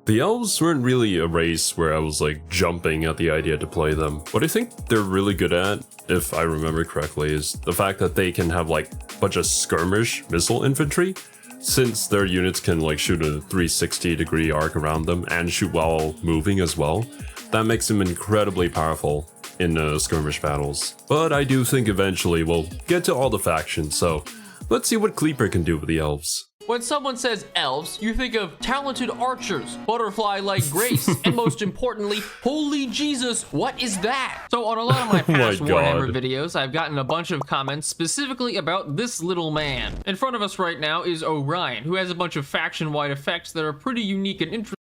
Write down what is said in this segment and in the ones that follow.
The elves weren't really a race where I was like jumping at the idea to play them. What I think they're really good at, if I remember correctly, is the fact that they can have like a bunch of skirmish missile infantry, since their units can like shoot a 360-degree arc around them and shoot while moving as well. That makes them incredibly powerful in skirmish battles. But I do think eventually we'll get to all the factions, so let's see what Kleaper can do with the elves. When someone says elves, you think of talented archers, butterfly-like grace, and most importantly, holy Jesus, what is that? So on a lot of my past Warhammer videos, I've gotten a bunch of comments specifically about this little man. In front of us right now is Orion, who has a bunch of faction-wide effects that are pretty unique and interesting.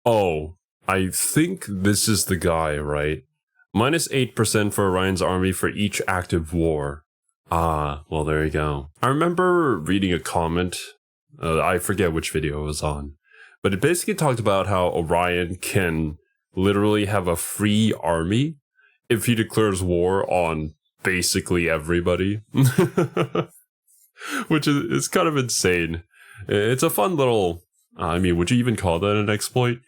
Oh, I think this is the guy, right? Minus 8% for Orion's army for each active war. Ah, well there you go. I remember reading a comment, I forget which video it was on, but it basically talked about how Orion can literally have a free army if he declares war on basically everybody. Which is kind of insane. It's a fun little, I mean, would you even call that an exploit?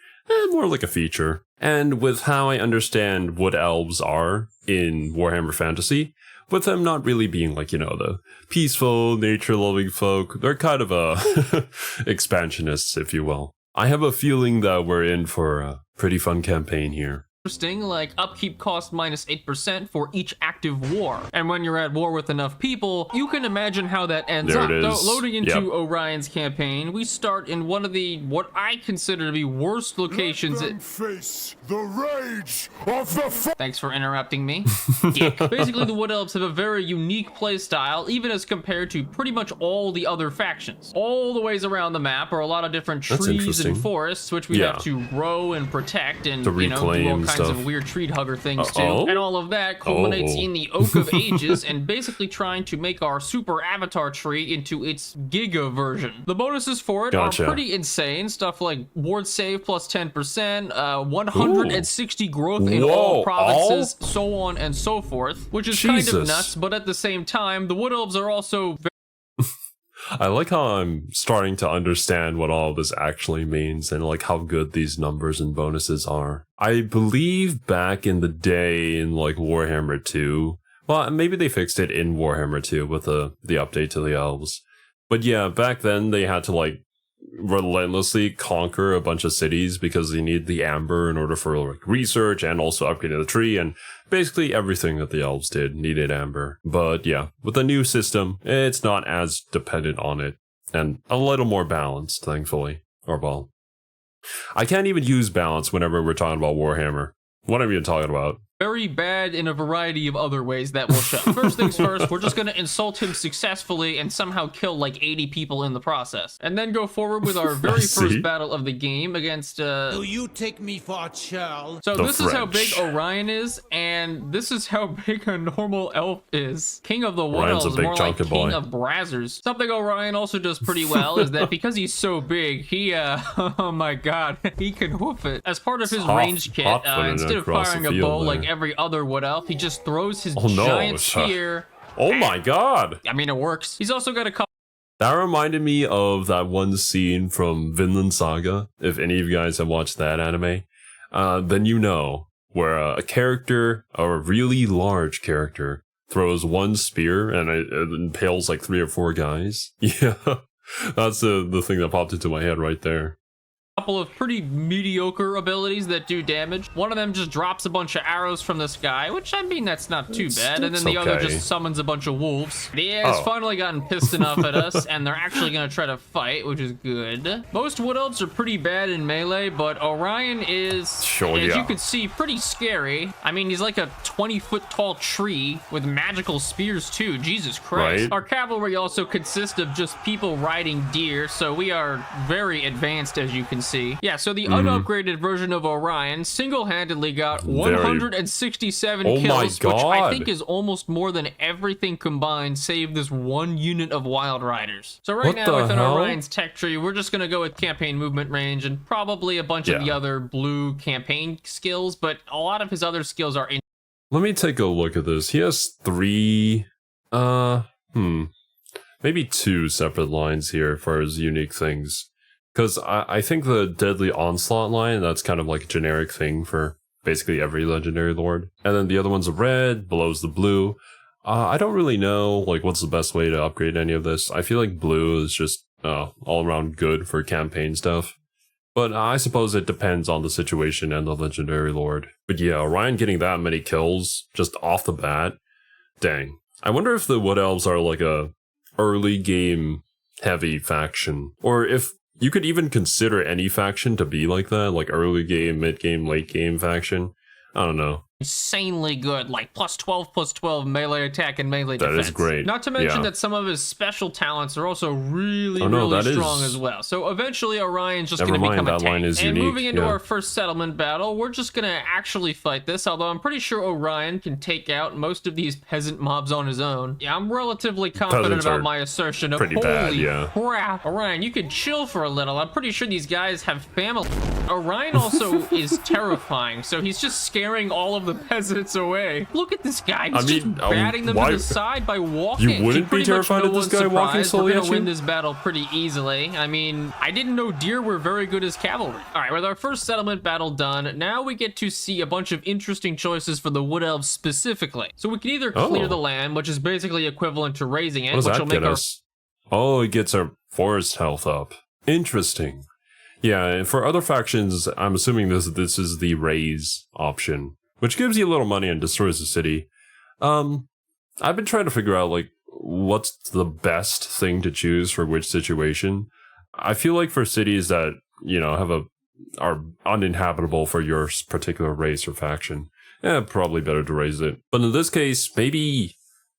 More like a feature. And with how I understand what elves are in Warhammer Fantasy, with them not really being like, you know, the peaceful, nature-loving folk, they're kind of expansionists, if you will. I have a feeling that we're in for a pretty fun campaign here. Like upkeep cost minus 8% for each active war. And when you're at war with enough people, you can imagine how that ends up. So loading into Orion's campaign, we start in one of the, what I consider to be worst locations. Face the rage of the Thanks for interrupting me. Dick. Basically, the Wood Elves have a very unique playstyle, even as compared to pretty much all the other factions. All the ways around the map are a lot of different trees and forests, which we have to grow and protect and, you know, do all kinds of weird tree hugger things too. And all of that culminates in the Oak of Ages and basically trying to make our super avatar tree into its Giga version. The bonuses for it are pretty insane. Stuff like ward save plus 10%, 160 growth in all provinces, so on and so forth, which is kind of nuts, but at the same time, the Wood Elves are also I like how I'm starting to understand what all of this actually means and like how good these numbers and bonuses are. I believe back in the day in like Warhammer 2, well, maybe they fixed it in Warhammer 2 with the update to the elves. But yeah, back then they had to like relentlessly conquer a bunch of cities because they need the amber in order for like research and also upgrading the tree, and basically everything that the elves did needed amber. But yeah, with the new system, it's not as dependent on it and a little more balanced, thankfully. Or well, I can't even use balance whenever we're talking about Warhammer. What am I even talking about? Very bad in a variety of other ways that will show. First things first, we're just gonna insult him successfully and somehow kill like 80 people in the process. And then go forward with our very first battle of the game against Do you take me for a churl? So this is how big Orion is, and this is how big a normal elf is. King of the Wood Elves is more like King of Brazzers. Something Orion also does pretty well is that because he's so big, he oh my god, he can whoop it. As part of his range kit, instead of firing a bow like every other Wood Elf, he just throws his giant spear. Oh my god! I mean, it works. He's also got a couple. That reminded me of that one scene from Vinland Saga. If any of you guys have watched that anime, then you know, where a character, a really large character, throws one spear and it impales like 3 or 4 guys. Yeah, that's the thing that popped into my head right there. Couple of pretty mediocre abilities that do damage. One of them just drops a bunch of arrows from the sky, which I mean that's not too bad, and then the other just summons a bunch of wolves. The AI has finally gotten pissed enough at us, and they're actually gonna try to fight, which is good. Most Wood Elves are pretty bad in melee, but Orion is, as you can see, pretty scary. I mean, he's like a 20-foot tall tree with magical spears too. Jesus Christ. Our cavalry also consists of just people riding deer, so we are very advanced, as you can see. Yeah, so the unupgraded version of Orion single-handedly got 167 kills, which I think is almost more than everything combined save this one unit of Wild Riders. So right now within Orion's tech tree, we're just gonna go with campaign movement range and probably a bunch of the other blue campaign skills, but a lot of his other skills are in. Let me take a look at this. He has 3, maybe 2 separate lines here for his unique things. Because I think the Deadly Onslaught line, that's kind of like a generic thing for basically every legendary lord. And then the other one's a red, below's the blue. I don't really know like what's the best way to upgrade any of this. I feel like blue is just all around good for campaign stuff. But I suppose it depends on the situation and the legendary lord. But yeah, Orion getting that many kills just off the bat. Dang. I wonder if the Wood Elves are like a early game heavy faction. Or if you could even consider any faction to be like that, like early game, mid game, late game faction. I don't know. Insanely good, like +12/+12 melee attack and melee defense. That is great. Not to mention that some of his special talents are also really strong as well. So eventually Orion's just going to become a tank. And unique. Moving into our first settlement battle, we're just going to actually fight this, although I'm pretty sure Orion can take out most of these peasant mobs on his own. Yeah, I'm relatively confident about my assertion of holy crap. Orion, you could chill for a little. I'm pretty sure these guys have family. Orion also is terrifying, so he's just scaring all of the peasants away. Look at this guy. He's just batting them to the side by walking. You wouldn't be terrified of this guy walking slowly at you? We're gonna win this battle pretty easily. I mean, I didn't know deer were very good as cavalry. All right, with our first settlement battle done, now we get to see a bunch of interesting choices for the Wood Elves specifically. So we can either clear the land, which is basically equivalent to raising it, which will make us. Oh, it gets our forest health up. Interesting. Yeah, and for other factions, I'm assuming this is the raise option, which gives you a little money and destroys the city. I've been trying to figure out, like, what's the best thing to choose for which situation. I feel like for cities that, you know, are uninhabitable for your particular race or faction, probably better to raise it. But in this case, maybe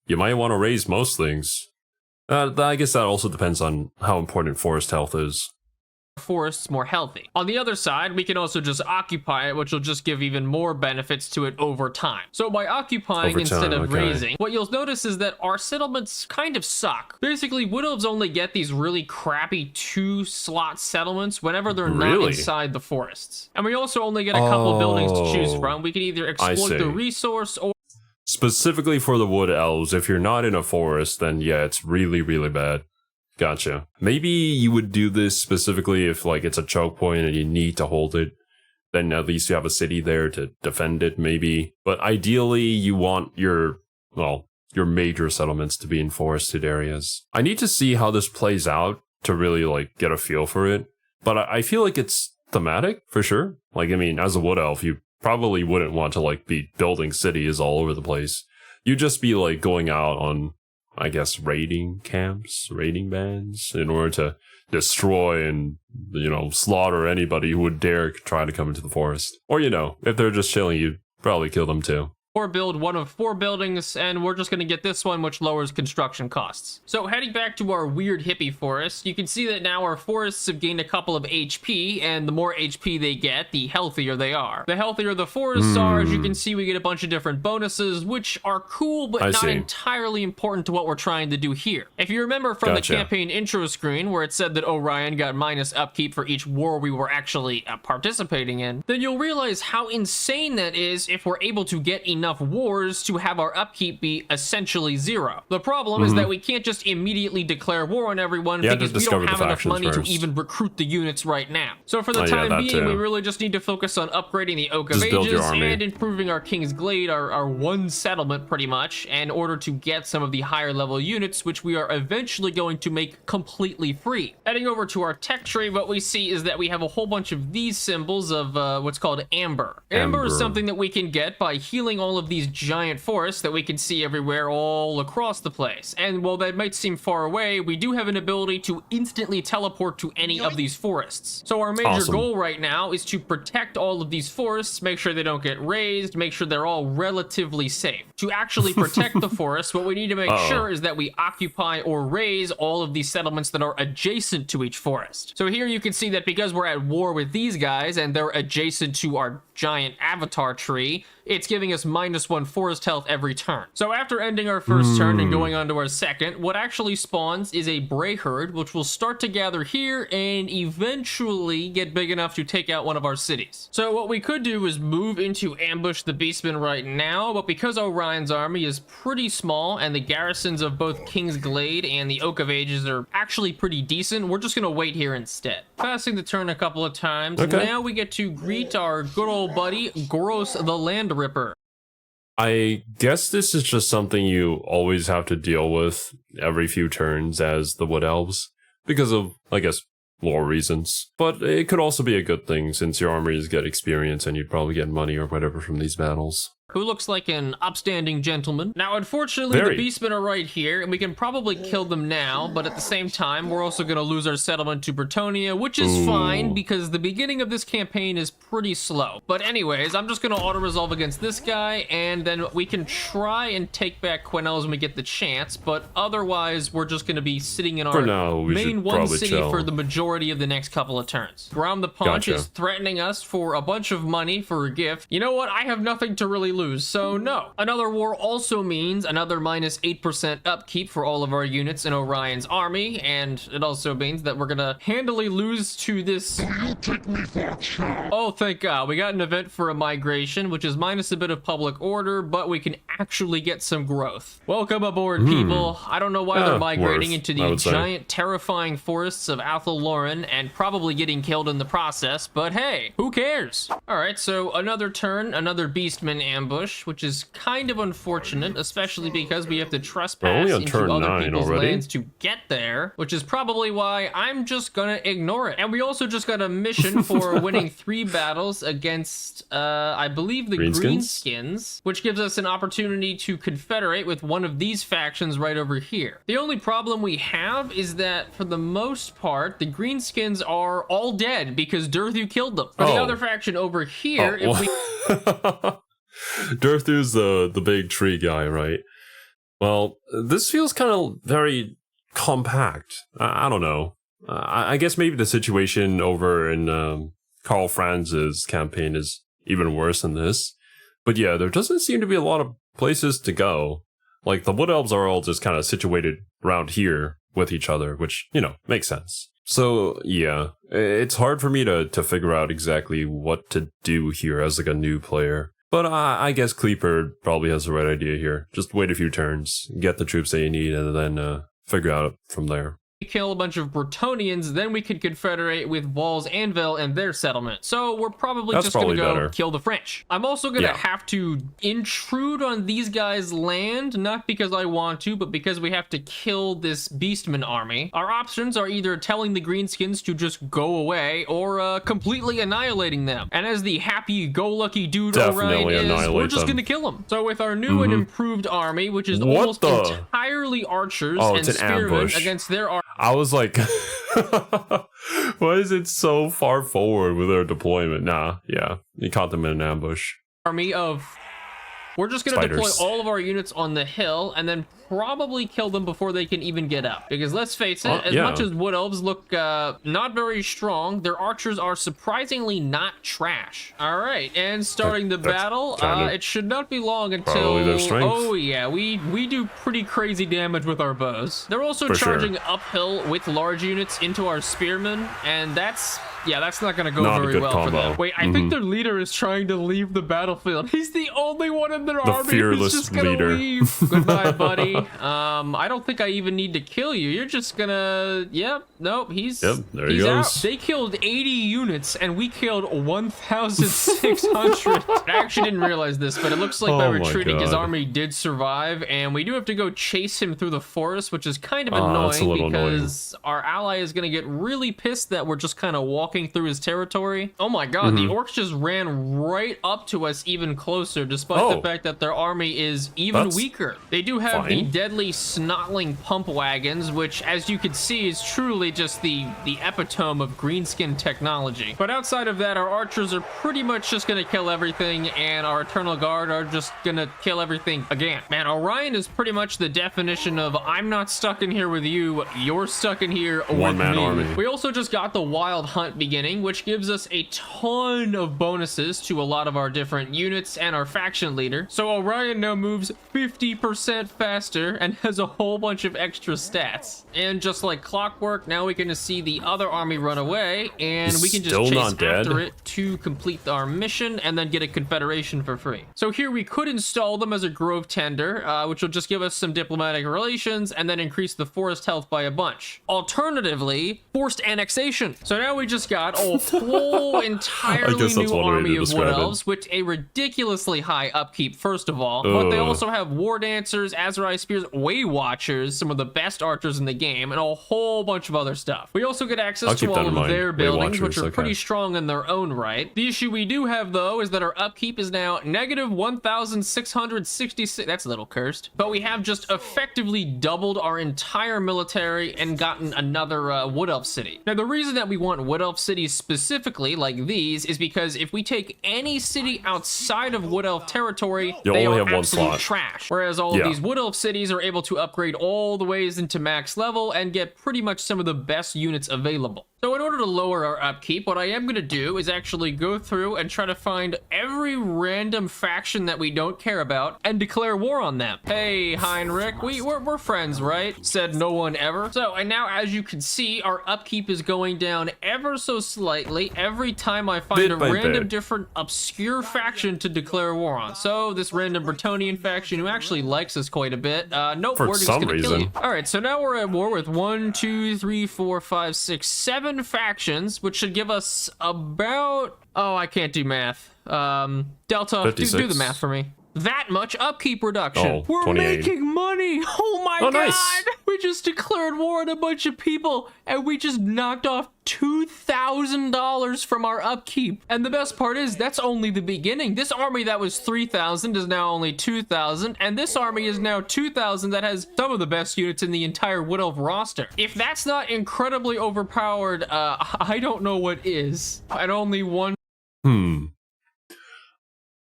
you might want to raise most things. I guess that also depends on how important forest health is. Forests more healthy. On the other side, we can also just occupy it, which will just give even more benefits to it over time. So by occupying instead of raising, what you'll notice is that our settlements kind of suck. Basically, Wood Elves only get these really crappy 2-slot settlements whenever they're not inside the forests. And we also only get a couple buildings to choose from. We can either exploit the resource or... Specifically for the Wood Elves, if you're not in a forest, then yeah, it's really, really bad. Gotcha. Maybe you would do this specifically if, like, it's a choke point and you need to hold it. Then at least you have a city there to defend it, maybe. But ideally, you want your major settlements to be in forested areas. I need to see how this plays out to really, like, get a feel for it. But I feel like it's thematic, for sure. Like, I mean, as a Wood Elf, you probably wouldn't want to, like, be building cities all over the place. You'd just be, like, going out on... I guess raiding camps, raiding bands, in order to destroy and, you know, slaughter anybody who would dare try to come into the forest. Or, you know, if they're just chilling, you'd probably kill them too. Or build one of 4 buildings, and we're just going to get this one, which lowers construction costs. So heading back to our weird hippie forest, you can see that now our forests have gained a couple of HP, and the more HP they get, the healthier they are. The healthier the forests are, as you can see, we get a bunch of different bonuses, which are cool, but not entirely important to what we're trying to do here. If you remember from the campaign intro screen, where it said that Orion got minus upkeep for each war we were actually participating in, then you'll realize how insane that is if we're able to get enough wars to have our upkeep be essentially 0. The problem is that we can't just immediately declare war on everyone because we don't have enough money to even recruit the units right now. So for the time being, we really just need to focus on upgrading the Oak of Ages and improving our King's Glade, our one settlement pretty much, in order to get some of the higher level units, which we are eventually going to make completely free. Heading over to our tech tree, what we see is that we have a whole bunch of these symbols of what's called Amber. Amber is something that we can get by healing all of these giant forests that we can see everywhere all across the place. And while that might seem far away, we do have an ability to instantly teleport to any of these forests. So our major goal right now is to protect all of these forests, make sure they don't get razed, make sure they're all relatively safe. To actually protect the forests, what we need to make sure is that we occupy or raise all of these settlements that are adjacent to each forest. So here you can see that because we're at war with these guys and they're adjacent to our giant avatar tree, it's giving us -1 forest health every turn. So after ending our first turn and going on to our second, what actually spawns is a Bray Herd, which will start to gather here and eventually get big enough to take out one of our cities. So what we could do is move into ambush the Beastmen right now, but because Orion Orion's army is pretty small, and the garrisons of both King's Glade and the Oak of Ages are actually pretty decent. We're just gonna wait here instead. Passing the turn a couple of times. Okay. Now we get to greet our good old buddy, Goros the Land Ripper. I guess this is just something you always have to deal with every few turns as the Wood Elves, because of, I guess, lore reasons. But it could also be a good thing since your armies get experience and you'd probably get money or whatever from these battles. Who looks like an upstanding gentleman. Now, unfortunately, the beastmen are right here, and we can probably kill them now, but at the same time, we're also going to lose our settlement to Bretonia, which is fine, because the beginning of this campaign is pretty slow. But anyways, I'm just going to auto-resolve against this guy, and then we can try and take back Quenelles when we get the chance, but otherwise, we're just going to be sitting in our main one city for the majority of the next couple of turns. Grom the Paunch is threatening us for a bunch of money for a gift. You know what? I have nothing to really lose. So no. Another war also means another minus 8% upkeep for all of our units in Orion's army, and it also means that we're gonna handily lose to this. Oh, thank God. We got an event for a migration, which is minus a bit of public order, but we can actually get some growth. Welcome aboard, people. I don't know why they're migrating into the giant, terrifying forests of Athel Lauren and probably getting killed in the process, but hey, who cares? All right, so another turn, another Beastman ambush, which is kind of unfortunate, especially because we have to trespass into other people's lands to get there, which is probably why I'm just gonna ignore it. And we also just got a mission for winning 3 battles against, I believe, the Greenskins, which gives us an opportunity to confederate with one of these factions right over here. The only problem we have is that, for the most part, the Greenskins are all dead because Durthu killed them. For the other faction over here, if we... Durthu's the big tree guy, right? Well, this feels kind of very compact. I don't know. I guess maybe the situation over in Karl Franz's campaign is even worse than this. But yeah, there doesn't seem to be a lot of places to go. Like, the Wood Elves are all just kind of situated around here with each other, which, you know, makes sense. So, yeah, it's hard for me to figure out exactly what to do here as, like, a new player. But I guess Kleaper probably has the right idea here. Just wait a few turns, get the troops that you need, and then figure out from there. Kill a bunch of Bretonians, then we could confederate with Walls Anvil and their settlement. So we're probably just gonna go kill the French. I'm also gonna have to intrude on these guys' land, not because I want to, but because we have to kill this Beastman army. Our options are either telling the Greenskins to just go away, or completely annihilating them. And as the happy-go-lucky dude Orion is, we're just gonna kill them. So with our new and improved army, which is almost entirely archers and spearmen against their army. I was like, why is it so far forward with our deployment? Nah, yeah, you caught them in an ambush. Army of... We're just going to deploy all of our units on the hill and then probably kill them before they can even get up. Because let's face it, as much as Wood Elves look not very strong, their archers are surprisingly not trash. All right, and starting the battle, it should not be long until... Oh yeah, we do pretty crazy damage with our bows. They're also charging uphill with large units into our spearmen, and that's... Yeah, that's not going to go very well for them. Wait, I think their leader is trying to leave the battlefield. He's the only one in their army who's just going to leave. Goodbye, buddy. I don't think I even need to kill you. You're just going to... Yep, nope, he's there he goes. Out. They killed 80 units, and we killed 1,600. I actually didn't realize this, but it looks like by retreating, his army did survive, and we do have to go chase him through the forest, which is kind of annoying because our ally is going to get really pissed that we're just kind of walking through his territory. Oh my god, the orcs just ran right up to us even closer, despite the fact that their army is even weaker. They do have the deadly snotling pump wagons, which, as you can see, is truly just the epitome of greenskin technology. But outside of that, our archers are pretty much just gonna kill everything, and our Eternal Guard are just gonna kill everything again. Man, Orion is pretty much the definition of I'm not stuck in here with you, you're stuck in here with me. Army. We also just got the Wild Hunt beginning, which gives us a ton of bonuses to a lot of our different units and our faction leader. So Orion now moves 50% faster and has a whole bunch of extra stats. And just like clockwork, now we can see the other army run away, and we can just chase after it to complete our mission and then get a confederation for free. So here we could install them as a grove tender, which will just give us some diplomatic relations and then increase the forest health by a bunch. Alternatively, forced annexation. So now we just got a whole entirely new army of wood elves with a ridiculously high upkeep, first of all, but they also have war dancers, Azrai spears, way watchers, some of the best archers in the game, and a whole bunch of other stuff. We also get access to all of their buildings, which are pretty strong in their own right. The issue we do have, though, is that our upkeep is now negative 1,666. That's a little cursed. But we have just effectively doubled our entire military and gotten another wood elf city. Now, the reason that we want wood elf cities specifically, like these, is because if we take any city outside of wood elf territory, they are absolute trash. Whereas all of these wood elf cities are able to upgrade all the ways into max level and get pretty much some of the best units available. So in order to lower our upkeep, what I am going to do is actually go through and try to find every random faction that we don't care about and declare war on them. Hey, Heinrich, we're friends, right? Said no one ever. So, and now as you can see, our upkeep is going down ever so slightly every time I find a random different obscure faction to declare war on. So this random Bretonnian faction who actually likes us quite a bit, nope, we're just gonna kill you. All right, so now we're at war with 1, 2, 3, 4, 5, 6, 7 factions, which should give us about, oh, I can't do math. Delta, do the math for me. That much upkeep reduction. Oh, we're 28. making money. Oh my God. Nice. We just declared war on a bunch of people and we just knocked off $2,000 from our upkeep. And the best part is that's only the beginning. This army that was 3,000 is now only 2,000, and this army is now 2,000 that has some of the best units in the entire Wood Elf roster. If that's not incredibly overpowered, I don't know what is. At only one.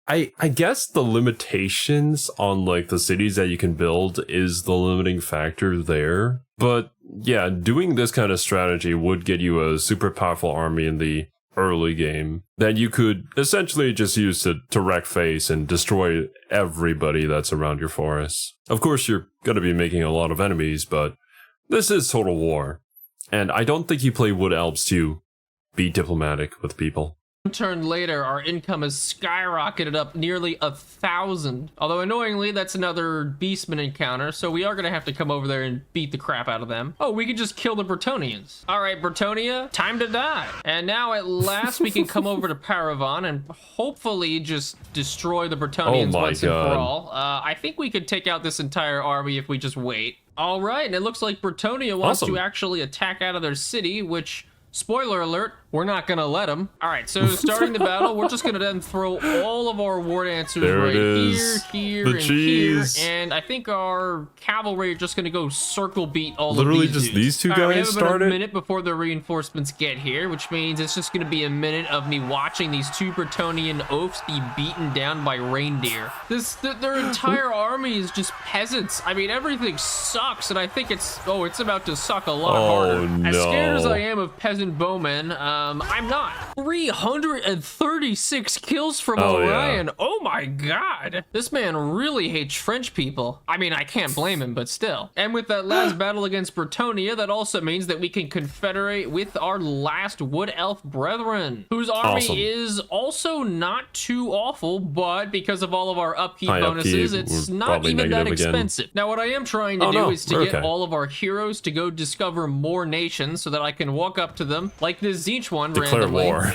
I guess the limitations on like the cities that you can build is the limiting factor there. But yeah, doing this kind of strategy would get you a super powerful army in the early game that you could essentially just use to wreck face and destroy everybody that's around your forest. Of course, you're going to be making a lot of enemies, but this is Total War. And I don't think you play Wood Elves to be diplomatic with people. Turn later, our income has skyrocketed up nearly 1,000. Although annoyingly, that's another Beastman encounter, so we are gonna have to come over there and beat the crap out of them. Oh, we could just kill the Bretonnians. All right, Bretonia, time to die. And now at last we can come over to Paravan and hopefully just destroy the Bretonnians once and for all. I think we could take out this entire army if we just wait. All right, and it looks like Bretonia wants to actually attack out of their city, which, spoiler alert, we're not gonna let them. All right, so starting the battle, we're just gonna then throw all of our war dancers here, and here, and I think our cavalry are just gonna go circle beat all of these just dudes. These two guys we have started? about a minute before the reinforcements get here, which means it's just gonna be a minute of me watching these two Bretonnian oafs be beaten down by reindeer. Their entire army is just peasants. I mean, everything sucks, and I think it's about to suck a lot harder. No. As scared as I am of peasant bowmen, I'm not. 336 kills from Orion. Yeah. Oh my God. This man really hates French people. I mean, I can't blame him, but still. And with that last battle against Bretonia, that also means that we can confederate with our last Wood Elf brethren, whose army is also not too awful, but because of all of our upkeep bonuses, it's not even that expensive. Now, what I am trying to do is to get all of our heroes to go discover more nations so that I can walk up to them, like this Zeech one, declare randomly. War.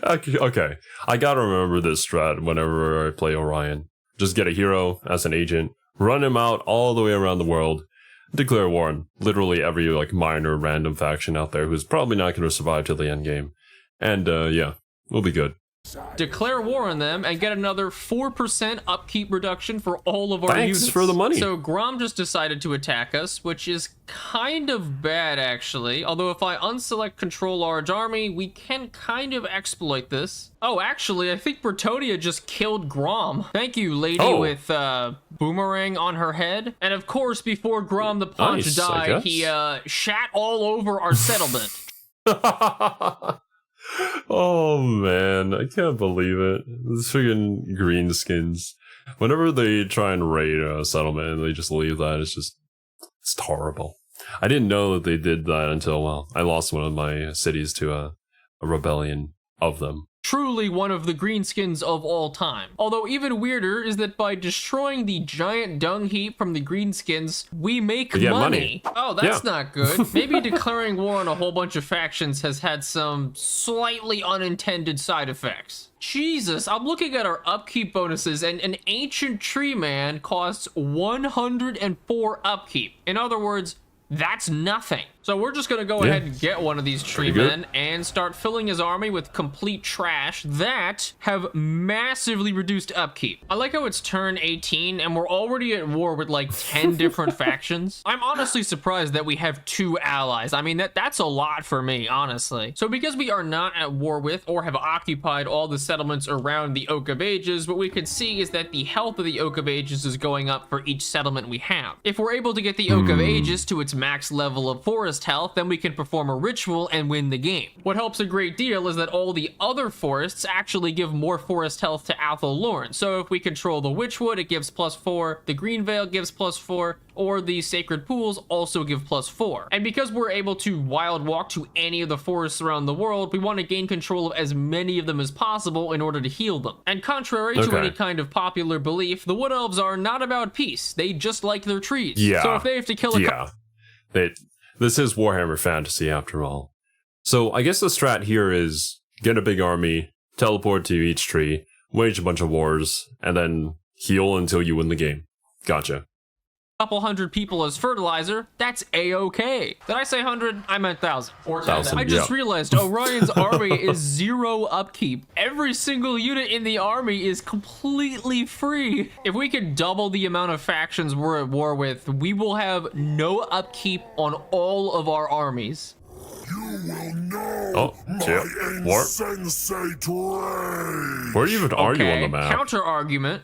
Okay, I gotta remember this strat whenever I play Orion. Just get a hero as an agent, run him out all the way around the world, declare war on literally every like minor random faction out there who's probably not going to survive till the end game. And yeah, we'll be good. Declare war on them and get another 4% upkeep reduction for all of our units. Thanks for the money. So Grom just decided to attack us, which is kind of bad actually. Although if I unselect control large army, we can kind of exploit this. Oh, actually, I think Bretonia just killed Grom. Thank you, lady with boomerang on her head. And of course, before Grom the Paunch died, he shat all over our settlement. Oh man, I can't believe it. This freaking greenskins. Whenever they try and raid a settlement and they just leave that, it's horrible. I didn't know that they did that until, well, I lost one of my cities to a rebellion of them. Truly one of the greenskins of all time. Although even weirder is that by destroying the giant dung heap from the greenskins, we make money. Oh, that's not good. Maybe declaring war on a whole bunch of factions has had some slightly unintended side effects. Jesus, I'm looking at our upkeep bonuses, and an ancient tree man costs 104 upkeep. In other words, that's nothing. So we're just gonna go ahead and get one of these tree men and start filling his army with complete trash that have massively reduced upkeep. I like how it's turn 18 and we're already at war with like 10 different factions. I'm honestly surprised that we have 2 allies. I mean, that's a lot for me, honestly. So because we are not at war with or have occupied all the settlements around the Oak of Ages, what we can see is that the health of the Oak of Ages is going up for each settlement we have. If we're able to get the Oak of Ages to its max level of forest health, then we can perform a ritual and win the game. What helps a great deal is that all the other forests actually give more forest health to Athel Lorn. So if we control the Witchwood, it gives +4, the Greenvale gives +4, or the Sacred Pools also give +4. And because we're able to wild walk to any of the forests around the world, we want to gain control of as many of them as possible in order to heal them. And contrary to any kind of popular belief, the Wood Elves are not about peace. They just like their trees. So if they have to kill this is Warhammer Fantasy after all. So I guess the strat here is get a big army, teleport to each tree, wage a bunch of wars, and then heal until you win the game. Gotcha. Couple hundred people as fertilizer, that's a-okay. Did I say 100? I meant 1,000. Or 1,000. I just realized Orion's army is 0 upkeep. Every single unit in the army is completely free. If we could double the amount of factions we're at war with, we will have no upkeep on all of our armies. You will know my insensate rage. Where even are you on the map? Counter argument.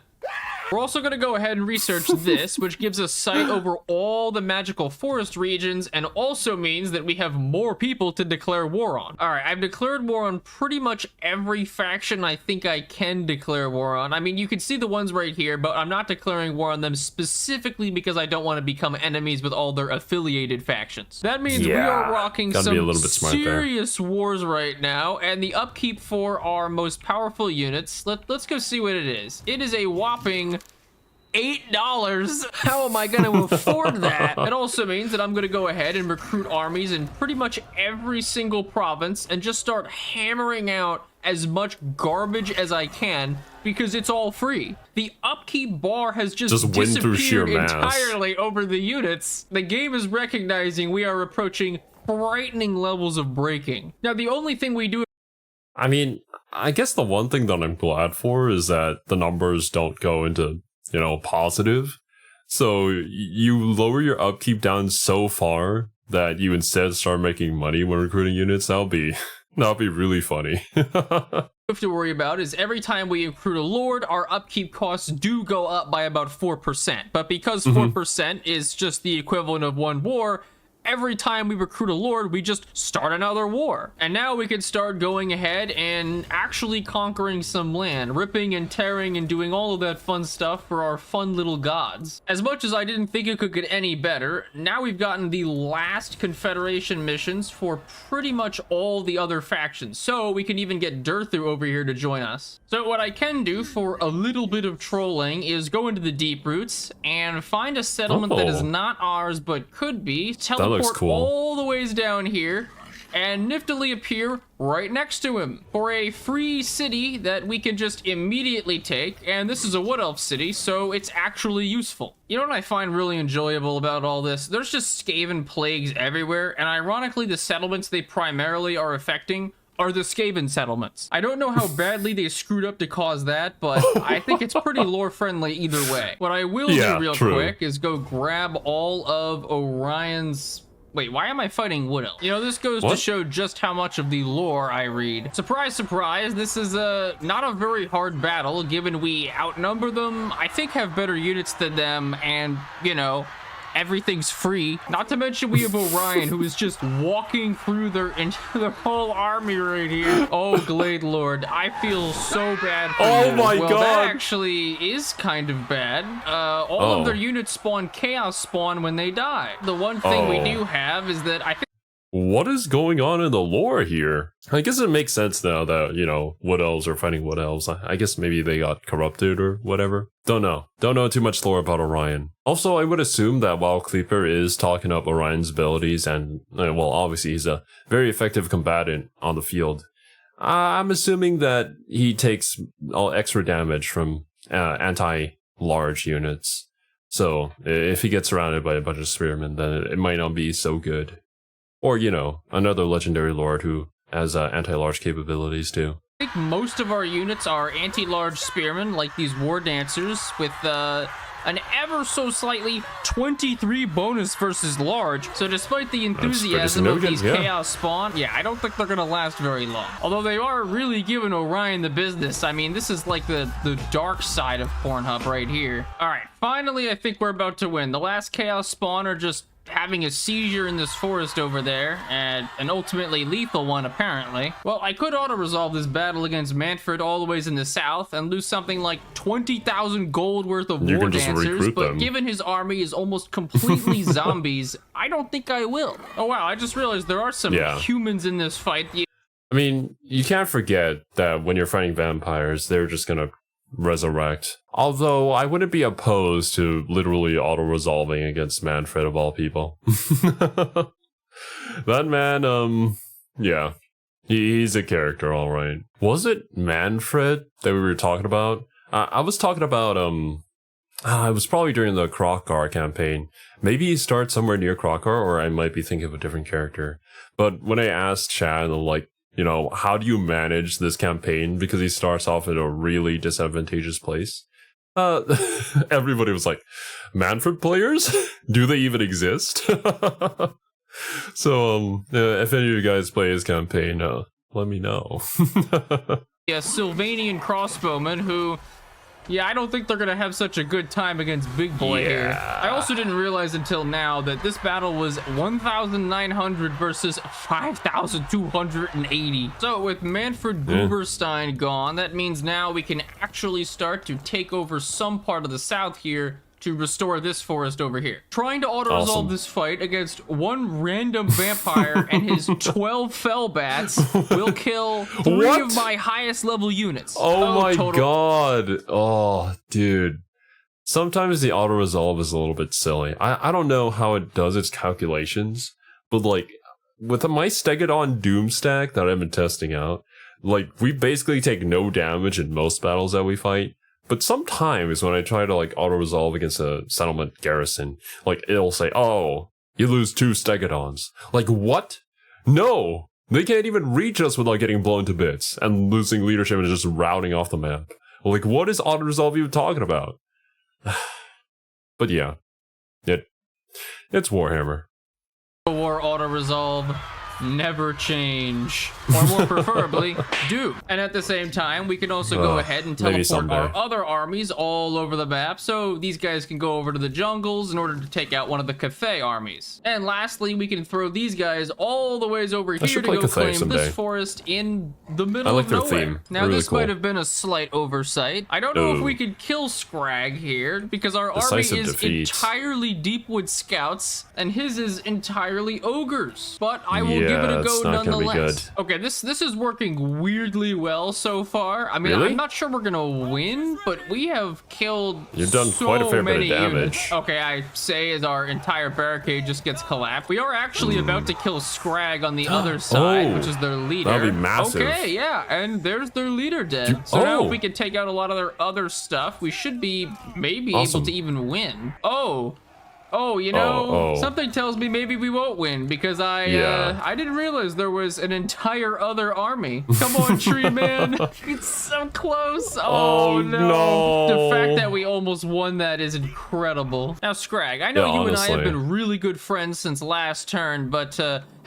We're also going to go ahead and research this, which gives us sight over all the magical forest regions and also means that we have more people to declare war on. All right, I've declared war on pretty much every faction I think I can declare war on. I mean, you can see the ones right here, but I'm not declaring war on them specifically because I don't want to become enemies with all their affiliated factions. That means we are rocking some serious wars right now, and the upkeep for our most powerful units, let's go see what it is. It is a whopping $8. How am I going to afford that? It also means that I'm going to go ahead and recruit armies in pretty much every single province and just start hammering out as much garbage as I can because it's all free. The upkeep bar has just disappeared entirely over the units. The game is recognizing we are approaching frightening levels of breaking. Now, the only thing we do... I mean, I guess the one thing that I'm glad for is that the numbers don't go into, you know, positive. So you lower your upkeep down so far that you instead start making money when recruiting units. That'll be really funny. Have to worry about is every time we recruit a lord, our upkeep costs do go up by about 4%. But because 4% is just the equivalent of one war, every time we recruit a lord, we just start another war. And now we can start going ahead and actually conquering some land, ripping and tearing and doing all of that fun stuff for our fun little gods. As much as I didn't think it could get any better, now we've gotten the last Confederation missions for pretty much all the other factions. So we can even get Durthu over here to join us. So what I can do for a little bit of trolling is go into the deep roots and find a settlement that is not ours but could be, teleport all the ways down here and niftily appear right next to him for a free city that we can just immediately take. And this is a Wood Elf city, so it's actually useful. You know what I find really enjoyable about all this? There's just Skaven plagues everywhere, and ironically the settlements they primarily are affecting are the Skaven settlements. I don't know how badly they screwed up to cause that, but I think it's pretty lore friendly either way. What I will do real quick is go grab all of Orion's... Wait, why am I fighting Wood Elf? You know, this goes to show just how much of the lore I read. Surprise, surprise, this is not a very hard battle, given we outnumber them, I think have better units than them, and, you know, everything's free. Not to mention we have Orion, who is just walking through their whole army right here. Oh, Glade Lord, I feel so bad for you. My well, God. That actually is kind of bad. All of their units spawn Chaos Spawn when they die. The one thing we do have is that I think what is going on in the lore here? I guess it makes sense now that, you know, Wood Elves are fighting Wood Elves. I guess maybe they got corrupted or whatever. Don't know too much lore about Orion. Also, I would assume that while Kleaper is talking up Orion's abilities and, well, obviously he's a very effective combatant on the field, I'm assuming that he takes all extra damage from anti-large units. So if he gets surrounded by a bunch of spearmen, then it might not be so good. Or, you know, another legendary lord who has anti-large capabilities too. I think most of our units are anti-large spearmen, like these war dancers, with an ever so slightly 23 bonus versus large. So despite the enthusiasm of these Chaos Spawn, I don't think they're gonna last very long. Although they are really giving Orion the business. I mean, this is like the dark side of Pornhub right here. All right, finally, I think we're about to win. The last Chaos Spawn are just having a seizure in this forest over there, and an ultimately lethal one apparently. Well, I could auto-resolve this battle against Manfred all the ways in the south and lose something like 20,000 gold worth of war dancers, but given his army is almost completely zombies, I don't think I will. Oh wow, I just realized there are some humans in this fight. I mean, you can't forget that when you're fighting vampires, they're just gonna resurrect. Although I wouldn't be opposed to literally auto-resolving against Manfred of all people. That man, he's a character, all right. Was it Manfred that we were talking about? I was talking about, it was probably during the Krokgar campaign. Maybe he starts somewhere near Krokgar, or I might be thinking of a different character. But when I asked Chad, like, you know, how do you manage this campaign? Because he starts off in a really disadvantageous place. Everybody was like, Manfred players? Do they even exist? So, if any of you guys play his campaign, let me know. Sylvanian crossbowman who... I don't think they're gonna have such a good time against Big Boy here. I also didn't realize until now that this battle was 1,900 versus 5,280. So with Manfred Gooberstein gone, that means now we can actually start to take over some part of the south here to restore this forest over here. Trying to auto-resolve this fight against one random vampire and his 12 fell bats will kill 3 of my highest level units. Oh my god. Oh, dude. Sometimes the auto-resolve is a little bit silly. I don't know how it does its calculations, but like, with my Stegodon Doom stack that I've been testing out, like, we basically take no damage in most battles that we fight. But sometimes when I try to like auto-resolve against a settlement garrison, like it'll say, oh, you lose 2 Stegodons. Like what? No! They can't even reach us without getting blown to bits and losing leadership and just routing off the map. Like what is auto-resolve even talking about? But yeah, it's Warhammer. War auto-resolve never change, or more preferably do. And at the same time, we can also go ahead and teleport our other armies all over the map, so these guys can go over to the jungles in order to take out one of the Cathay armies. And lastly, we can throw these guys all the ways over here to go claim this forest in the middle of nowhere. Now this might have been a slight oversight. I don't know if we could kill Scrag here, because our army is entirely Deepwood Scouts, and his is entirely Ogres. But I will give it a go nonetheless. Okay, this is working weirdly well so far. I mean, I'm not sure we're gonna win, but we have killed quite a fair bit of damage. Units. Okay, I say as our entire barricade just gets collapsed. We are actually about to kill Scrag on the other side, which is their leader. That'll be massive. Okay, yeah, and there's their leader dead. So now if we can take out a lot of their other stuff, we should be maybe able to even win. Oh, you know, something tells me maybe we won't win because I didn't realize there was an entire other army. Come on, Tree Man. It's so close. Oh, no. The fact that we almost won that is incredible. Now, Scrag, I know you and I have been really good friends since last turn, but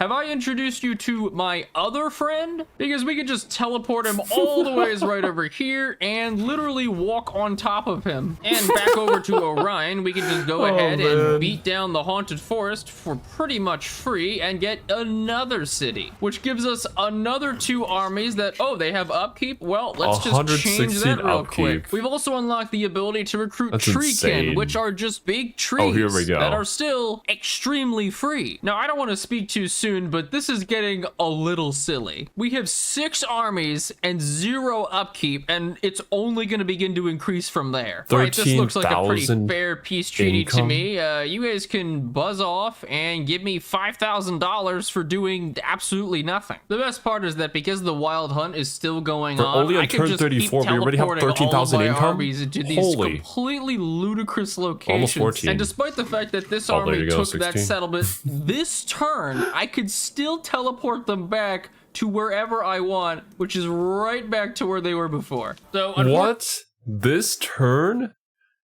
have I introduced you to my other friend? Because we could just teleport him all the ways right over here and literally walk on top of him. And back over to Orion, we can just go ahead and beat down the haunted forest for pretty much free and get another city, which gives us another 2 armies that, oh, they have upkeep? Well, let's just change that real quick. We've also unlocked the ability to recruit treekin, which are just big trees that are still extremely free. Now, I don't want to speak too soon, but this is getting a little silly. We have 6 armies and 0 upkeep, and it's only going to begin to increase from there. Right, this looks like a pretty fair peace treaty to me. You guys can buzz off and give me $5,000 for doing absolutely nothing. The best part is that because the wild hunt is still going on, only on turn 34, we already have 13,000 income. Into these completely ludicrous locations. Almost 14. And despite the fact that this army took 16. That settlement this turn, I could still teleport them back to wherever I want, which is right back to where they were before. So what? This turn?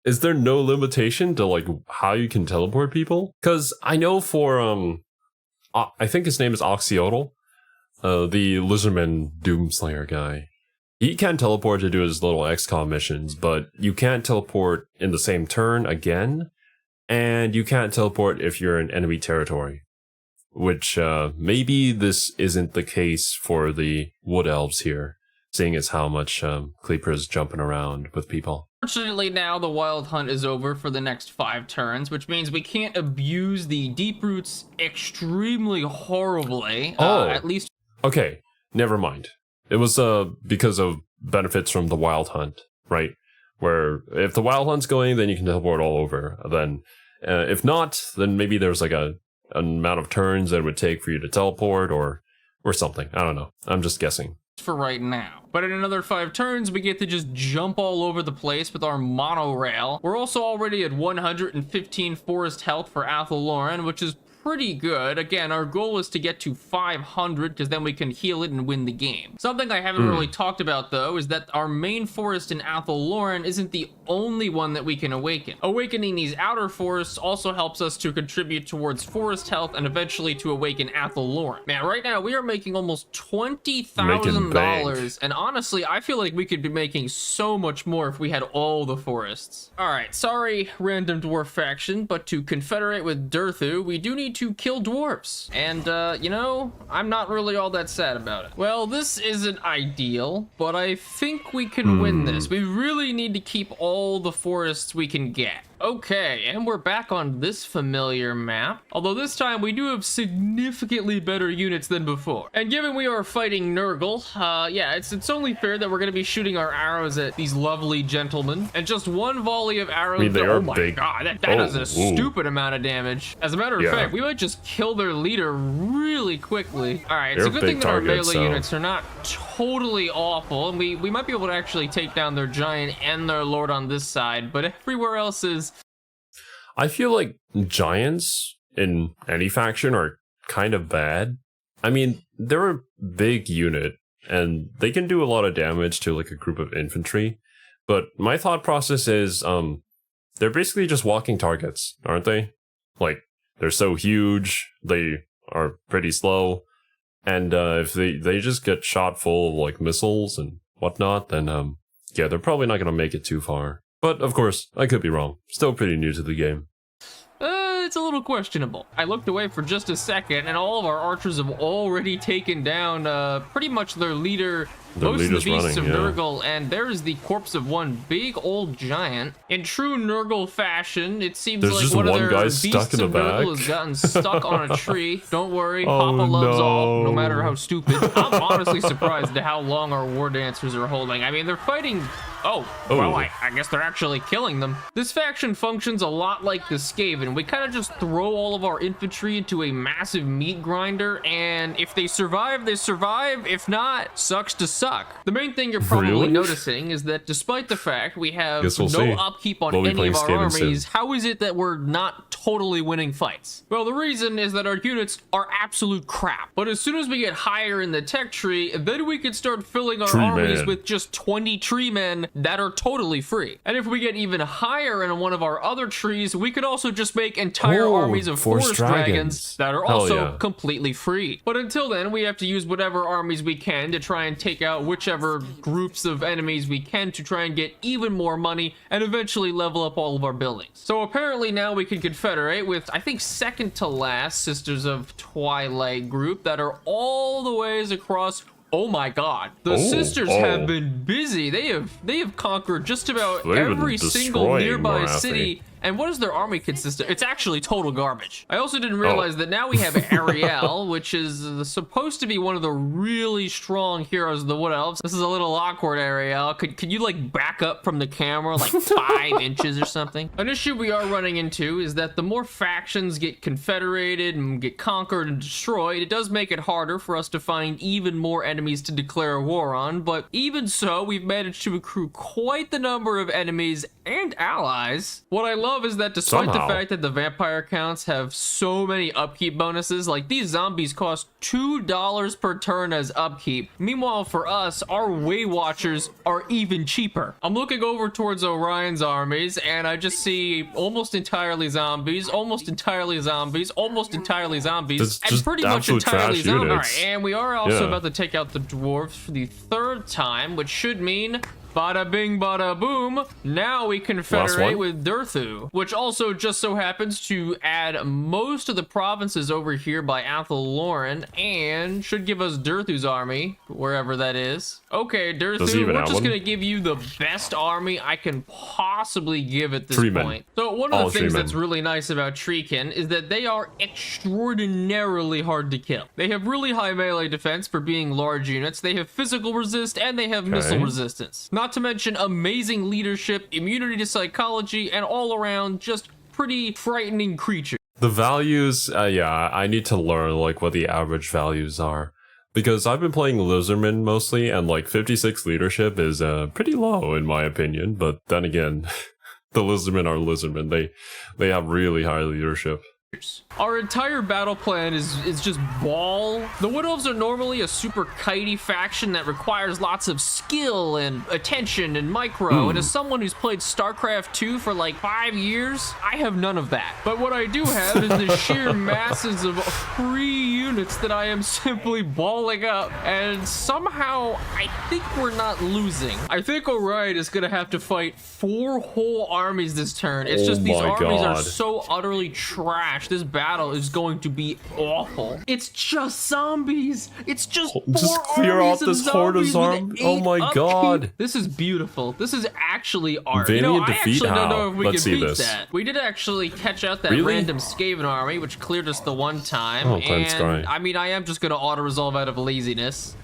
Is there no limitation to like how you can teleport people? Because I know for I think his name is Oxyotl, the Lizardman Doomslayer guy. He can teleport to do his little XCOM missions, but you can't teleport in the same turn again, and you can't teleport if you're in enemy territory. Which, maybe this isn't the case for the Wood Elves here, seeing as how much Kleaper is jumping around with people. Fortunately, now the wild hunt is over for the next 5 turns, which means we can't abuse the deep roots extremely horribly. At least. Okay, never mind. It was because of benefits from the wild hunt, right? Where if the wild hunt's going, then you can teleport all over. Then, if not, then maybe there's like an amount of turns that it would take for you to teleport or something. I don't know. I'm just guessing. For right now. But in another 5 turns, we get to just jump all over the place with our monorail. We're also already at 115 forest health for Athelloren, which is pretty good. Again, our goal is to get to 500 because then we can heal it and win the game. Something I haven't really talked about though is that our main forest in Athelloren isn't the only one that we can awaken. Awakening these outer forests also helps us to contribute towards forest health and eventually to awaken Athelloren. Man, right now we are making almost $20,000, and honestly, I feel like we could be making so much more if we had all the forests. All right, sorry, random dwarf faction, but to confederate with Durthu, we do need to kill dwarves. And, you know, I'm not really all that sad about it. Well, this isn't ideal, but I think we can win this. We really need to keep all the forests we can get. Okay, and we're back on this familiar map, although this time we do have significantly better units than before. And given we are fighting Nurgle, yeah, it's only fair that we're going to be shooting our arrows at these lovely gentlemen. And just one volley of arrows, oh my god, that does a stupid amount of damage. As a matter of fact, we might just kill their leader really quickly. All right, it's a good thing that our melee units are not totally awful, and we might be able to actually take down their giant and their lord on this side, but everywhere else is... I feel like giants in any faction are kind of bad. I mean, they're a big unit, and they can do a lot of damage to like a group of infantry, but my thought process is, they're basically just walking targets, aren't they? Like, they're so huge, they are pretty slow, and if they just get shot full of like missiles and whatnot, then yeah, they're probably not going to make it too far. But of course, I could be wrong. Still pretty new to the game. It's a little questionable. I looked away for just a second, and all of our archers have already taken down pretty much their leader, most of the beasts of Nurgle, and there's the corpse of one big old giant. In true Nurgle fashion, it seems like one of their beasts of Nurgle has gotten stuck on a tree. Don't worry, Papa loves all, no matter how stupid. I'm honestly surprised at how long our war dancers are holding. I mean, they're fighting... well, I guess they're actually killing them. This faction functions a lot like the Skaven. We kind of just throw all of our infantry into a massive meat grinder, and if they survive, they survive. If not, sucks to suck. The main thing you're probably noticing is that despite the fact we have no upkeep on any of our armies, how is it that we're not totally winning fights? Well, the reason is that our units are absolute crap. But as soon as we get higher in the tech tree, then we can start filling our armies with just 20 tree men that are totally free. And if we get even higher in one of our other trees, we could also just make entire armies of forest dragons that are also completely free. But until then, we have to use whatever armies we can to try and take out whichever groups of enemies we can to try and get even more money and eventually level up all of our buildings. So apparently now we can confederate with, I think, second to last Sisters of Twilight group that are all the ways across. Oh my god. The sisters have been busy. They have conquered just about every single nearby city. And what does their army consist of? It's actually total garbage. I also didn't realize that now we have Ariel, which is supposed to be one of the really strong heroes of the Wood Elves. This is a little awkward, Ariel. Could you like back up from the camera like 5 inches or something? An issue we are running into is that the more factions get confederated and get conquered and destroyed, it does make it harder for us to find even more enemies to declare war on. But even so, we've managed to accrue quite the number of enemies and allies. What I love is that despite the fact that the vampire counts have so many upkeep bonuses, like these zombies cost $2 per turn as upkeep. Meanwhile, for us, our Way Watchers are even cheaper. I'm looking over towards Orion's armies, and I just see almost entirely zombies, almost entirely zombies, almost entirely zombies, and pretty much entirely zombies. All right, and we are also about to take out the dwarves for the 3rd time, which should mean bada bing, bada boom. Now we confederate with Durthu, which also just so happens to add most of the provinces over here by Athel Lauren and should give us Durthu's army, wherever that is. Okay, Durthu, we're just gonna give you the best army I can possibly give at this point. So one of the things that's really nice about Treekin is that they are extraordinarily hard to kill. They have really high melee defense for being large units. They have physical resist and they have missile resistance. Not to mention amazing leadership, immunity to psychology, and all around just pretty frightening creatures. The values, yeah, I need to learn like what the average values are. Because I've been playing Lizardmen mostly, and like 56 leadership is pretty low in my opinion. But then again, the Lizardmen are Lizardmen. They have really high leadership. Our entire battle plan is just ball. The Wood Elves are normally a super kitey faction that requires lots of skill and attention and micro, and as someone who's played StarCraft 2 for like 5 years, I have none of that. But what I do have is the sheer masses of free units that I am simply balling up, and somehow I think we're not losing. I think Orion is gonna have to fight 4 whole armies this turn. It's just these armies are so utterly trash. This battle is going to be awful. It's just zombies. It's just clear off this horde of zombies. Oh my god. This is beautiful. This is actually art. You know, I actually don't know if we can beat that. We did actually catch out that random Skaven army, which cleared us the one time. And I mean, I am just gonna auto-resolve out of laziness.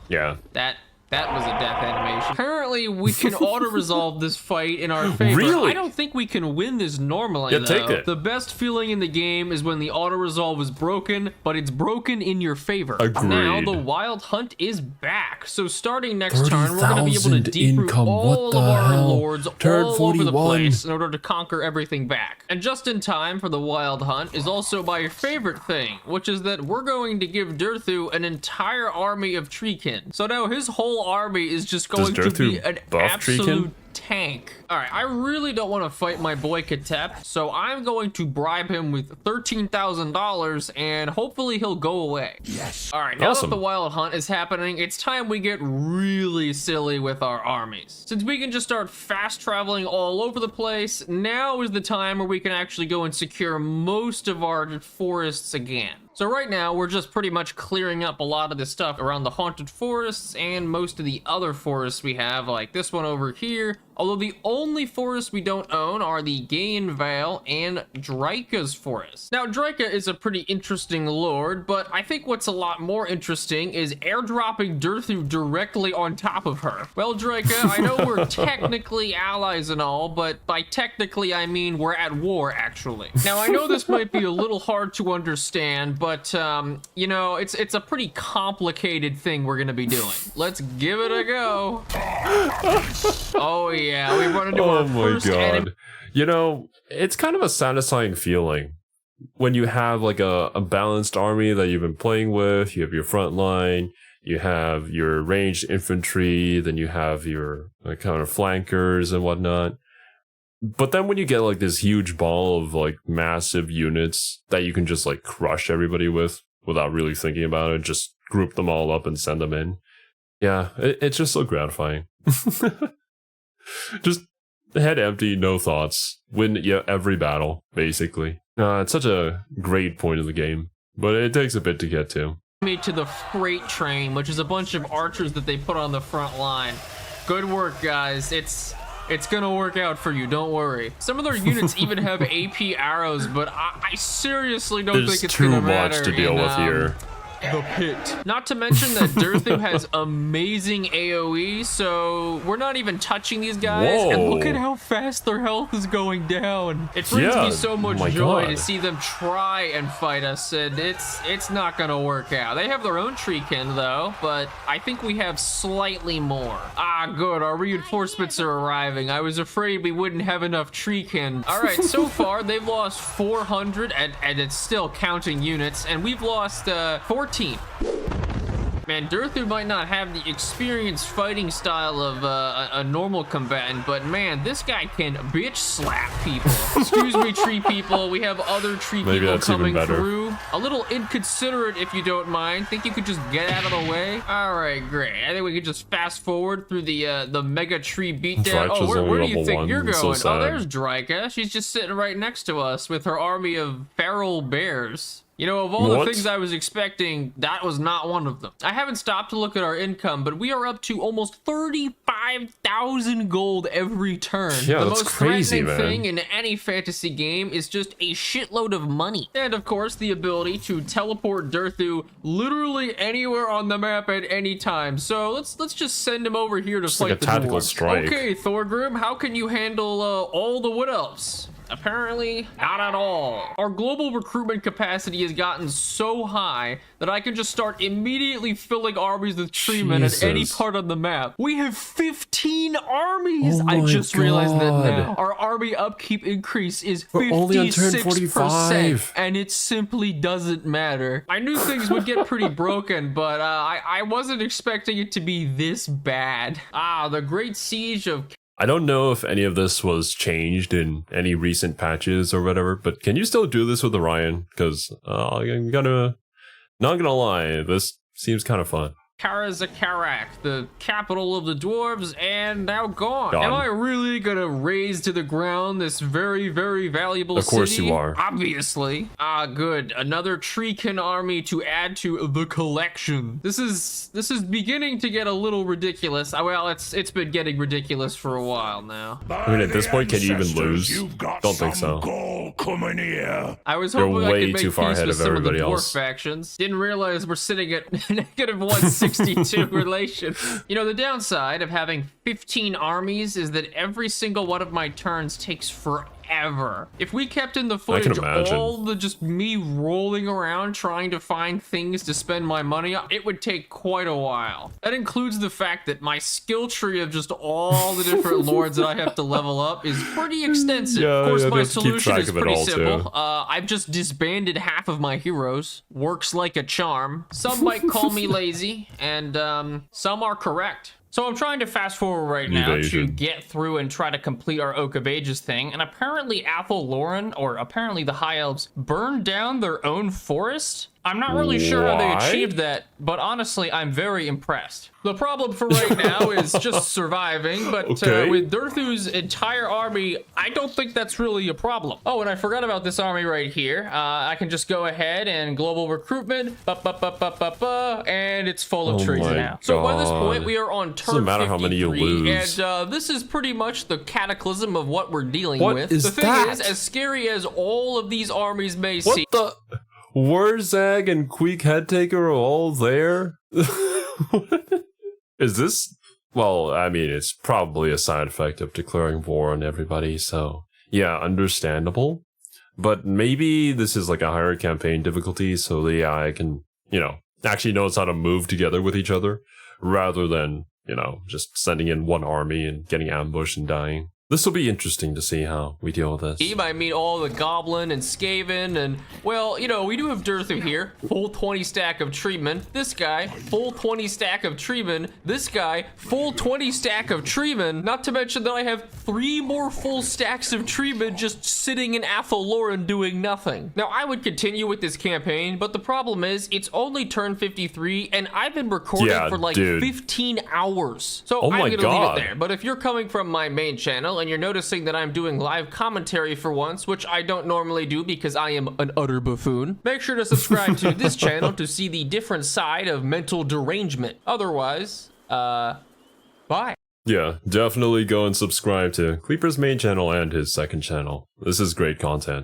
Yeah. That was a death animation. Apparently, we can auto-resolve this fight in our favor. Really? I don't think we can win this normally, though. Take it. The best feeling in the game is when the auto-resolve is broken, but it's broken in your favor. Agreed. Now, the Wild Hunt is back. So starting next turn, we're going to be able to deep-root all of our lords all over the place in order to conquer everything back. And just in time for the Wild Hunt is also my favorite thing, which is that we're going to give Durthu an entire army of Treekin. So now his whole army is just going to be an absolute tank. All right, I really don't want to fight my boy Katep, so I'm going to bribe him with $13,000 and hopefully he'll go away. Yes. All right, now that the Wild Hunt is happening, it's time we get really silly with our armies. Since we can just start fast traveling all over the place, now is the time where we can actually go and secure most of our forests again. So right now, we're just pretty much clearing up a lot of this stuff around the Haunted Forests and most of the other forests we have, like this one over here. Although the only forests we don't own are the Gain Vale and Draika's forest. Now, Draika is a pretty interesting lord, but I think what's a lot more interesting is airdropping Durthu directly on top of her. Well, Draika, I know we're technically allies and all, but by technically, I mean we're at war, actually. Now, I know this might be a little hard to understand, but, you know, it's a pretty complicated thing we're gonna be doing. Let's give it a go. Oh, yeah, we run into our first enemy. You know, it's kind of a satisfying feeling when you have like a balanced army that you've been playing with. You have your front line, you have your ranged infantry, then you have your kind of flankers and whatnot. But then when you get like this huge ball of like massive units that you can just like crush everybody with without really thinking about it, just group them all up and send them in. Yeah, it's just so gratifying. Just head empty, no thoughts. Win every battle, basically. It's such a great point of the game, but it takes a bit to get to. Me to the freight train, which is a bunch of archers that they put on the front line. Good work, guys. It's gonna work out for you, don't worry. Some of their units even have AP arrows, but I seriously don't think it's gonna matter. There's too much to deal with here. The pit. Not to mention that Durthu has amazing AoE, so we're not even touching these guys. Whoa. And look at how fast their health is going down. It brings me so much joy to see them try and fight us, and it's not gonna work out. They have their own treekin though, but I think we have slightly more. Ah, good. Our reinforcements are arriving. I was afraid we wouldn't have enough treekin. All right, so far they've lost 400, and it's still counting units, and we've lost 14. Man, Durthu might not have the experienced fighting style of a normal combatant, but man, this guy can bitch slap people. Excuse me, tree people. We have other tree people coming through. A little inconsiderate, if you don't mind. Think you could just get out of the way? All right, great. I think we could just fast forward through the mega tree beatdown. Oh, where do you think you're going? Oh, there's Draika. She's just sitting right next to us with her army of feral bears. You know, of all the things I was expecting, that was not one of them. I haven't stopped to look at our income, but we are up to almost 35,000 gold every turn. Yeah, the that's most crazy, threatening man. thing in any fantasy game is just a shitload of money. And of course, the ability to teleport Durthu literally anywhere on the map at any time. So let's just send him over here to fight like a the tactical dwarves. strike. Okay, Thorgrim, how can you handle all the wood elves? Apparently, not at all. Our global recruitment capacity has gotten so high that I can just start immediately filling armies with treemen at any part on the map. We have 15 armies! Oh I just realized that God. now. Our army upkeep increase is We're only on turn 56%, 45. and it simply doesn't matter. I knew things would get pretty broken, but I wasn't expecting it to be this bad. Ah, the Great Siege of... I don't know if any of this was changed in any recent patches or whatever, but can you still do this with Orion? Because I'm not gonna lie, this seems kind of fun. Karazakarak, the capital of the dwarves, and now gone. Am I really gonna raise to the ground this very, very valuable city? Of course you are. Obviously. Ah, good. Another treekin army to add to the collection. This is beginning to get a little ridiculous. Well, it's been getting ridiculous for a while now. I mean, at this point, can you even lose? Don't think so. Coming here. I was hoping You're I way could make too far peace ahead with of some of the everybody dwarf else. factions. Didn't realize we're sitting at negative 162 relation. You know, the downside of having 15 armies is that every single one of my turns takes forever. If we kept in the footage all the just me rolling around trying to find things to spend my money on, it would take quite a while. That includes the fact that my skill tree of just all the different lords that I have to level up is pretty extensive. Yeah, of course, yeah, my solution is pretty simple. too. I've just disbanded half of my heroes. Works like a charm. Some might call me lazy, and some are correct. So I'm trying to fast forward right now to get through and try to complete our Oak of Ages thing, and apparently Athel Loren, or apparently the High Elves, burned down their own forest? I'm not really sure how they achieved that, but honestly, I'm very impressed. The problem for right now is just surviving, but with Durthu's entire army, I don't think that's really a problem. Oh, and I forgot about this army right here. I can just go ahead and global recruitment, and it's full of trees now. So by this point, we are on turn 53, doesn't matter how many you lose. and this is pretty much the cataclysm of what we're dealing with. Is the thing is, as scary as all of these armies may seem... What the... Warzag and Queek Headtaker are all there? Is this... Well, I mean, it's probably a side effect of declaring war on everybody, so... Yeah, understandable. But maybe this is like a higher campaign difficulty, so the AI can, actually knows how to move together with each other, rather than, just sending in one army and getting ambushed and dying. This will be interesting to see how we deal with this. Team, I mean all the Goblin and Skaven and, well, you know, we do have Durthu here. Full 20 stack of treatment. This guy, full 20 stack of treatment. This guy, full 20 stack of treatment. Not to mention that I have 3 more full stacks of treatment just sitting in Athaloran doing nothing. Now, I would continue with this campaign, but the problem is it's only turn 53 and I've been recording for like 15 hours. So I'm gonna leave it there. But if you're coming from my main channel and you're noticing that I'm doing live commentary for once, which I don't normally do because I am an utter buffoon, make sure to subscribe to this channel to see the different side of mental derangement. Otherwise, bye. Yeah, definitely go and subscribe to Kleaper's main channel and his second channel. This is great content.